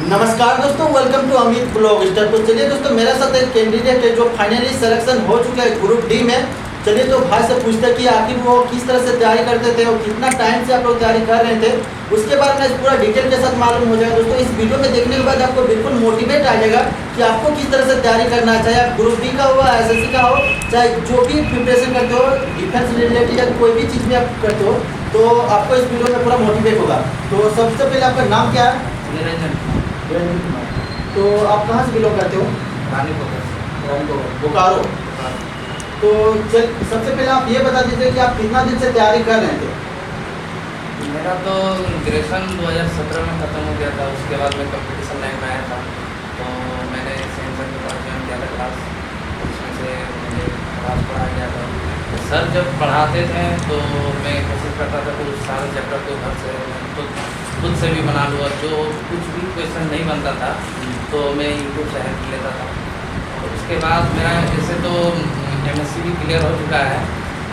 नमस्कार दोस्तों, welcome to Amit blog star. तो चलिए दोस्तों, मेरे साथ एक कैंडिडेट है जो फाइनली सिलेक्शन हो चुका है ग्रुप डी में। चलिए तो भाई से पूछते हैं कि आखिर वो किस तरह से तैयारी करते थे और कितना टाइम से आप लोग तैयारी कर रहे थे, उसके बारे में पूरा डिटेल के साथ मालूम हो जाएगा। दोस्तों इस वीडियो में देखने के बाद आपको बिल्कुल मोटिवेट आ जाएगा कि आपको किस तरह से तैयारी करना है, चाहे आप ग्रुप डी का हो, एसएससी का हो, चाहे जो भी प्रिपरेशन करते हो, डिफेंस रिलेटेड या कोई भी चीज़ में आप करते हो, तो आपको इस वीडियो में पूरा मोटिवेट होगा। तो सबसे पहले आपका नाम क्या है? निरंजन कुमार। तो आप कहाँ से बिलोंग करते हो? बोकारो। तो सबसे पहले आप ये बता दीजिए कि आप कितना दिन से तैयारी कर रहे थे? मेरा तो ग्रेजुएशन 2017 में ख़त्म हो गया था। उसके बाद मैं कंपटीशन लाइन में आया था, तो मैंने सेंसर के पास ज्वाइन किया था क्लास। उसमें से मुझे क्लास पढ़ाया गया था। तो सर जब पढ़ाते थे तो मैं कोशिश करता था कि उस सारे चैप्टर को घर से खुद से भी बना लूँ, और जो कुछ भी क्वेश्चन नहीं बनता था तो मैं यूट्यूब से हेल्प लेता था। और उसके बाद मेरा ऐसे तो MSc भी क्लियर हो चुका है,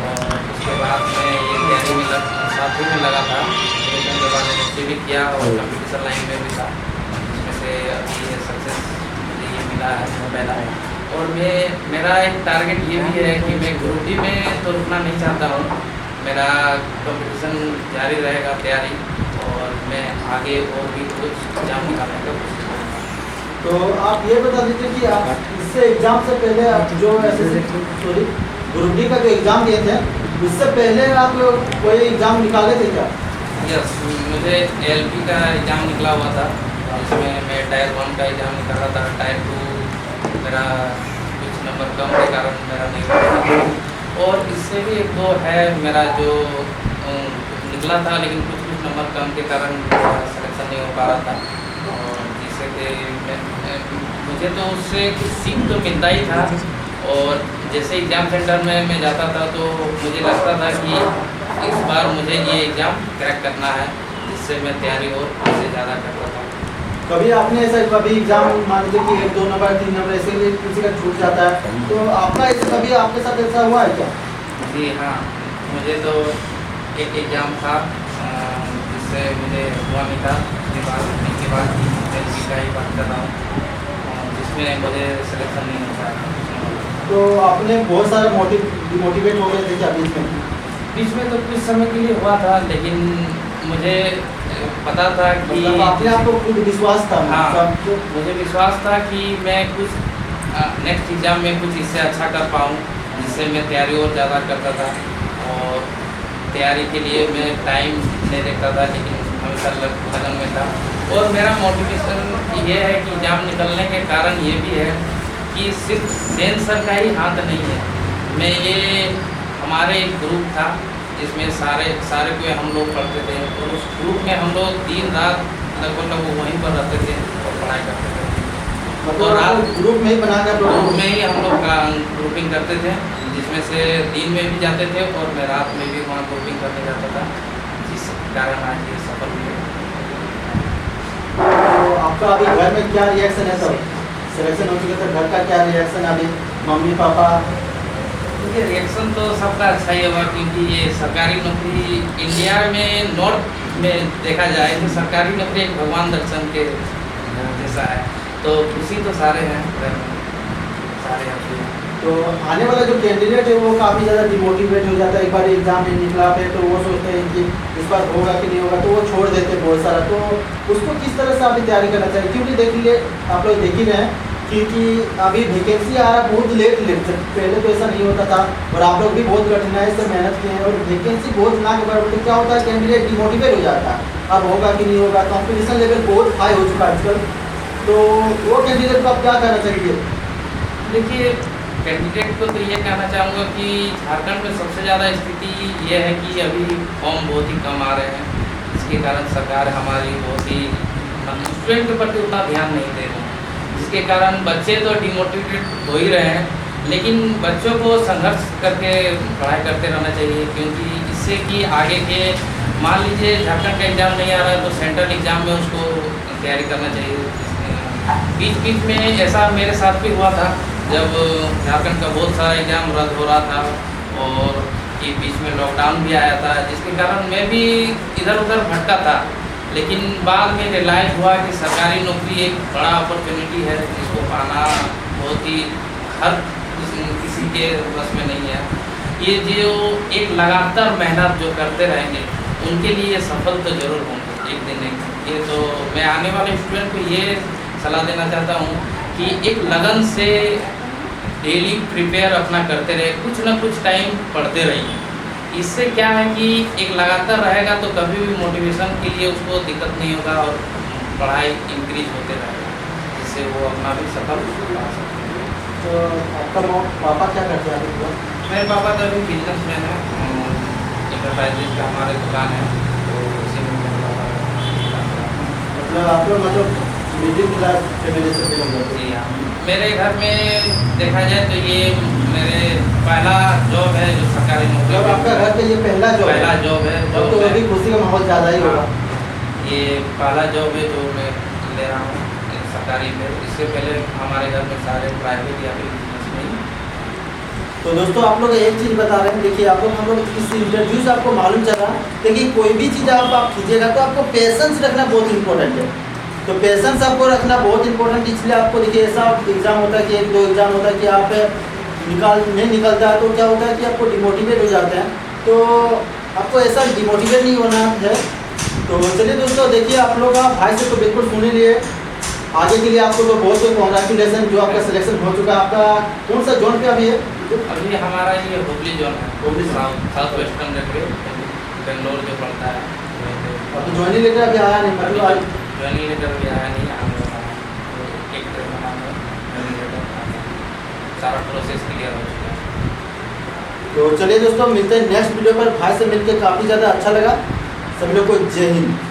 और उसके बाद मैं ये तैयारी में साथ ही में लगा था। ग्रेजुएशन के बाद MSc भी किया और कंपटीशन लाइन में भी था, जिसमें से अभी ये सक्सेस मुझे ये मिला है, पहला है। और मेरा एक टारगेट ये भी है कि मैं ग्रुप डी में तो रुकना नहीं चाहता हूँ। मेरा कंपटीशन जारी रहेगा तैयारी, और मैं आगे और भी कुछ एग्जाम निकालने का कोशिश करूँगा। तो आप ये बता दीजिए कि आप इससे एग्जाम से पहले आप जो ग्रुप डी का जो एग्ज़ाम दिए थे, उससे पहले आप कोई एग्ज़ाम निकाले थे क्या? यस, मुझे LP का एग्ज़ाम निकला हुआ था, जिसमें मैं टायर 1 का एग्ज़ाम निकाला था। टायर 2 मेरा कुछ नंबर कम के कारण मेरा नहीं हुआ, और इससे भी एक दो है मेरा जो निकला था, लेकिन कुछ नंबर कम के कारण सिलेक्शन नहीं हो पा रहा था। और जिससे कि मुझे तो उससे कुछ सीख तो मिलता ही था। और जैसे एग्ज़ाम सेंटर में मैं जाता था तो मुझे लगता था कि इस बार मुझे ये एग्ज़ाम क्रैक करना है, जिससे मैं तैयारी और इससे ज़्यादा करता था। कभी आपने ऐसा कभी एग्जाम मान लीजिए कि 1-2 नंबर 3 नंबर ऐसे भी किसी का छूट जाता है, तो आपका ऐसे कभी आपके साथ ऐसा हुआ है क्या? जी हाँ, मुझे तो एक एग्ज़ाम था जिससे मुझे हुआ नहीं था। उसके बाद LP का ही बात कर रहा हूँ, जिसमें मुझे सिलेक्शन नहीं होता है। तो आपने बहुत सारे डिमोटिवेट हो गए थे क्या बीच में? बीच में तो कुछ समय के लिए हुआ था, लेकिन मुझे पता था कि मतलब अपने आप को खुद विश्वास था? हाँ, मुझे विश्वास था कि मैं कुछ नेक्स्ट एग्ज़ाम में कुछ इससे अच्छा कर पाऊँ, जिससे मैं तैयारी और ज़्यादा करता था। और तैयारी के लिए मैं टाइम नहीं देखता था, लेकिन हमेशा लगन में था। और मेरा मोटिवेशन ये है कि एग्ज़ाम निकलने के कारण ये भी है कि सिर्फ सेंसर का ही हाथ नहीं है। मैं ये हमारे एक ग्रुप था जिसमें सारे को हम लोग पढ़ते थे, और उस ग्रुप में हम लोग दिन रात लगभग वहीं पर रहते थे और पढ़ाई करते थे। मतलब रात ग्रुप में ही बनाकर ग्रुप में ही हम लोग ग्रुपिंग करते थे, जिसमें से दिन में भी जाते थे और मैं रात में भी वहाँ ग्रुपिंग करने जाता था, जिस कारण आज ये सफल हुए। तो आपका अभी घर में क्या रिएक्शन है? तब सिलेक्शन हो चुका था, घर का क्या रिएक्शन है अभी? Mummy papa? देखिए, रिएक्शन तो सबका अच्छा ही होगा, क्योंकि ये सरकारी नौकरी इंडिया में नॉर्थ में देखा जाए तो सरकारी नौकरी एक भगवान दर्शन के जैसा है। तो खुशी तो सारे हैं, घर में सारे हैं। तो आने वाला जो कैंडिडेट है वो काफ़ी ज़्यादा डिमोटिवेट हो जाता है। एक बार एग्जाम नहीं निकला फिर तो वो सोचते हैं कि इस बार होगा कि नहीं होगा, तो वो छोड़ देते हैं बहुत सारा। तो उसको किस तरह से अभी तैयारी करना चाहिए? क्योंकि देखिए, आप लोग देख ही रहे हैं क्योंकि अभी वैकेंसी आ रहा बहुत लेट पहले तो ऐसा नहीं होता था, और आप लोग भी बहुत कठिनाई से मेहनत किए हैं, और वैकेंसी बहुत ना के बराबर। तो क्या होता है, कैंडिडेट डिमोटिवेट हो जाता है, अब होगा कि नहीं होगा। कॉम्पिटिशन लेवल बहुत हाई हो चुका है आजकल, तो वो कैंडिडेट को आप क्या करना चाहिए? देखिए, कैंडिडेट को तो ये कहना चाहूँगा कि झारखंड में सबसे ज़्यादा स्थिति ये है कि अभी फॉर्म बहुत ही कम आ रहे हैं, जिसके कारण सरकार हमारी बहुत ही स्टूडेंट के प्रति उतना ध्यान नहीं दे रही, जिसके कारण बच्चे तो डिमोटिवेट हो ही रहे हैं। लेकिन बच्चों को संघर्ष करके पढ़ाई करते रहना चाहिए, क्योंकि इससे कि आगे के मान लीजिए झारखंड का एग्ज़ाम नहीं आ रहा है तो सेंट्रल एग्ज़ाम में उसको तैयारी करना चाहिए। बीच में ऐसा मेरे साथ भी हुआ था, जब झारखंड का बहुत सारा एग्ज़ाम रद्द हो रहा था, और कि बीच में लॉकडाउन भी आया था, जिसके कारण मैं भी इधर उधर भटका था। लेकिन बाद में रियलाइज हुआ कि सरकारी नौकरी एक बड़ा अपॉर्चुनिटी है जिसको पाना बहुत ही हर किसी के बस में नहीं है। ये जो एक लगातार मेहनत जो करते रहेंगे उनके लिए सफल तो जरूर होंगे एक दिन एक। ये तो मैं आने वाले स्टूडेंट को ये सलाह देना चाहता हूँ कि एक लगन से डेली प्रिपेयर अपना करते रहे, कुछ ना कुछ टाइम पढ़ते रहिए। इससे क्या है कि एक लगातार रहेगा तो कभी भी मोटिवेशन के लिए उसको दिक्कत नहीं होगा और पढ़ाई इंक्रीज होते रहेगा, जिससे वो अपना भी सफल पा सकते हैं। तो आपका पापा क्या करते हैं अभी? मेरे पापा तो अभी बिजनेसमैन है, इंटरप्राइजेज का हमारे दुकान है, तो उसी में मेरे पापा मतलब आप लोग मतलब मिडिल क्लास फैमिली से बिलोंग करते जी हाँ। मेरे घर में देखा जाए तो ये मेरे पहला जॉब है जो सरकारी नौकरी। मतलब आपका घर पे ये पहला जॉब पहला जॉब है तो अभी खुशी का माहौल ज़्यादा ही होगा। ये पहला जॉब है जो मैं ले रहा हूँ सरकारी में। इससे पहले हमारे घर में सारे प्राइवेट या फिर बिजनेस में ही। तो दोस्तों आप लोग एक चीज़ बता रहे हैं, देखिए आप लोग हम लोग इस इंटरव्यू से आपको मालूम चला देखिए कोई भी चीज़ आप कीजिएगा तो आपको पेशेंस रखना बहुत इंपॉर्टेंट है। तो पेशेंस आपको रखना बहुत इंपॉर्टेंट, इसलिए आपको देखिए ऐसा एग्ज़ाम होता है कि एक दो एग्ज़ाम होता है कि आप नहीं निकलता है तो क्या होता है कि आपको डिमोटिवेट हो जाते हैं। तो आपको ऐसा डिमोटिवेट नहीं होना है। तो चलिए दोस्तों देखिए आप लोग भाई से तो बिल्कुल सुन ही लिए, आगे के लिए आपको तो बहुत बहुत कॉन्ग्रेचुलेसन जो आपका सिलेक्शन हो चुका है। आपका कौन सा जोन पे अभी है? अभी हमारा ये हुबली जोन है, Hubli south western railway Bangalore जो पड़ता है। अब तो ज्वाइनिंग लेटर अभी आया नहीं, मतलब ज्वाइनिंग लेटर भी आया नहीं, आने वाला है। तो एक ट्रेन बनाना ज्वाइनिंग लेटर सारा प्रोसेस क्लियर हो चुका है। तो चलिए दोस्तों मिलते हैं नेक्स्ट वीडियो पर। भाई से मिलकर काफ़ी ज़्यादा अच्छा लगा। सभी लोग को जय हिंद।